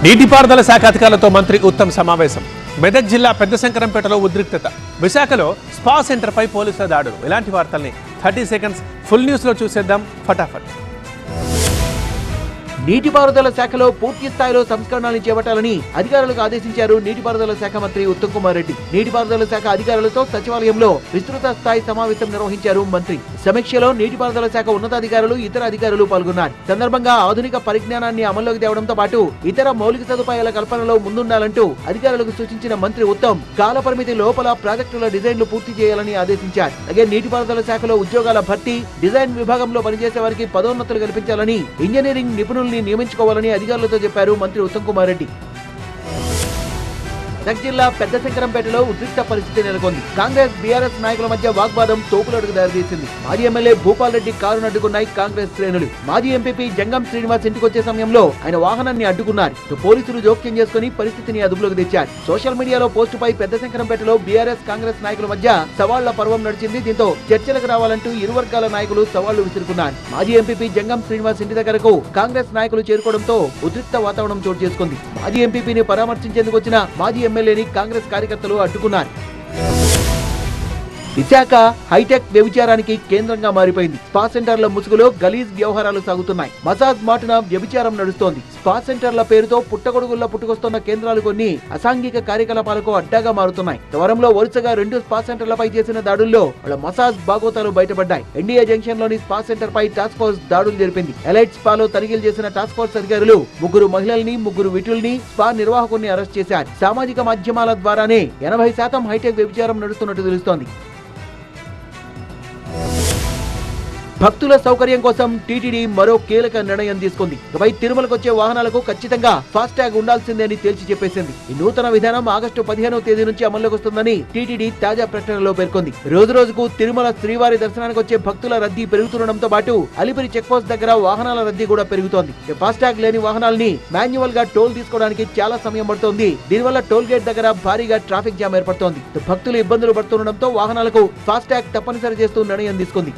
నీటిపారుదల శాఖ అధికారులతో మంత్రి ఉత్తమ్ సమావేశం. మెదక్ జిల్లా పెద్దశంకరంపేటలో ఉద్రిక్తత. విశాఖలో స్పా సెంటర్పై పోలీసుల దాడులు. ఇలాంటి వార్తల్ని 30 సెకండ్స్ ఫుల్ న్యూస్ లో చూసేద్దాం ఫటాఫట్. నీటిపారుదల శాఖలో పూర్తి స్థాయిలో సంస్కరణలు చేపట్టాలని అధికారులకు ఆదేశించారు నీటిపారుదల శాఖ మంత్రి ఉత్తమ్ కుమార్ రెడ్డి. నీటిపారుదల శాఖ అధికారులతో సచివాలయంలో విస్తృత స్థాయి సమావేశం నిర్వహించారు మంత్రి. సమీక్షలో నీటిపారుదల శాఖ ఉన్నతాధికారులు, ఇతర అధికారులు పాల్గొన్నారు. సందర్భంగా ఆధునిక పరిజ్ఞానాన్ని అమల్లోకి తేవడంతో పాటు ఇతర మౌలిక సదుపాయాల కల్పనలో ముందుండాలంటూ అధికారులకు సూచించిన మంత్రి ఉత్తమ్ కాల పరిమితి లోపల ప్రాజెక్టుల డిజైన్లు పూర్తి చేయాలని ఆదేశించారు. అలాగే నీటిపారుదల శాఖలో ఉద్యోగాల భర్తీ, డిజైన్ విభాగంలో పనిచేసే వారికి పదోన్నతులు కల్పించాలని, ఇంజనీరింగ్ నిపుణుల్ని నియమించుకోవాలని అధికారులతో చెప్పారు మంత్రి ఉత్తమ్ కుమార్ రెడ్డి. మెదక్ జిల్లా పెద్దశంకరంపేటలో ఉద్రిక్త పరిస్థితి నెలకొంది. కాంగ్రెస్, బీఆర్ఎస్ నాయకుల మధ్య వాగ్వాదం తోపులాటకు దారితీసింది. మాజీ ఎమ్మెల్యే భూపాల్ రెడ్డి కారును అడ్డుకున్నాయి కాంగ్రెస్ శ్రేణులు. మాజీ ఎంపీపీ జంగం శ్రీనివాస్ ఇంటికొచ్చే సమయంలో ఆయన వాహనాన్ని అడ్డుకున్నారు. పోలీసులు జోక్యం చేసుకుని పరిస్థితిని అదుపులోకి తెచ్చారు. సోషల్ మీడియాలో పోస్టుపై పెద్దశంకరంపేటలో బీఆర్ఎస్, కాంగ్రెస్ నాయకుల మధ్య సవాళ్ల పర్వం నడిచింది. దీంతో చర్చలకు రావాలంటూ ఇరు వర్గాల నాయకులు సవాళ్లు విసురుకున్నారు. మాజీ ఎంపీపీ జంగం శ్రీనివాస్ ఇంటి దగ్గరకు కాంగ్రెస్ నాయకులు చేరుకోవడంతో ఉద్రిక్త వాతావరణం చోటు చేసుకుంది. మాజీ ఎంపీపీని పరామర్శించేందుకు వచ్చిన మాజీ ఎమ్మెల్యేని కాంగ్రెస్ కార్యకర్తలు అడ్డుకున్నారు. విశాఖ హైటెక్ వ్యభిచారానికి కేంద్రంగా మారిపోయింది. స్పా సెంటర్ల ముసుగులో గలీజ్ వ్యవహారాలు సాగుతున్నాయి. మసాజ్ మాటున వ్యభిచారం నడుస్తోంది. స్పా సెంటర్ల పేరుతో పుట్టగొడుగుల్లో పుట్టుకొస్తున్న కేంద్రాలు కొన్ని అసాంఘిక కార్యకలాపాలకు అడ్డాగా మారుతున్నాయి. త్వరంలో వరుసగా 2 స్పా సెంటర్లపై చేసిన దాడుల్లో వాళ్ళ మసాజ్ బాగోతాలు బయటపడ్డాయి. ఎన్డీఏ జంక్షన్ లోని స్పా సెంటర్ పై టాస్క్ ఫోర్స్ దాడులు జరిపింది. ఎలైట్ స్పాలో తనిఖీలు చేసిన టాస్క్ ఫోర్స్ అధికారులు 3 మహిళల్ని, 3 విటుల్ని, స్పా నిర్వాహకుల్ని అరెస్ట్ చేశారు. సామాజిక మాధ్యమాల ద్వారానే 80% హైటెక్ వ్యభిచారం నడుస్తున్నట్టు తెలుస్తోంది. భక్తుల సౌకర్యం కోసం టీటీడీ మరో కీలక నిర్ణయం తీసుకుంది. ఇకపై తిరుమలకు వచ్చే వాహనాలకు ఖచ్చితంగా ఫాస్ట్ ట్యాగ్ ఉండాల్సిందే అని తేల్చి చెప్పేసింది. ఈ నూతన విధానం ఆగస్టు 15వ తేదీ నుంచి అమల్లోకి వస్తుందని టీటీడీ తాజా ప్రకటనలో పేర్కొంది. రోజు రోజుకు తిరుమల శ్రీవారి దర్శనానికి వచ్చే భక్తుల రద్దీ పెరుగుతుండటంతో పాటు అలిపిరి చెక్ పోస్ట్ దగ్గర వాహనాల రద్దీ కూడా పెరుగుతోంది. ఫాస్ట్ ట్యాగ్ లేని వాహనాల్ని మాన్యువల్ గా టోల్ తీసుకోవడానికి చాలా సమయం పడుతోంది. దీనివల్ల టోల్ గేట్ దగ్గర భారీగా ట్రాఫిక్ జామ్ ఏర్పడుతోంది. భక్తులు ఇబ్బందులు పడుతుండటంతో వాహనాలకు ఫాస్ట్ ట్యాగ్ తప్పనిసరి చేస్తూ నిర్ణయం తీసుకుంది.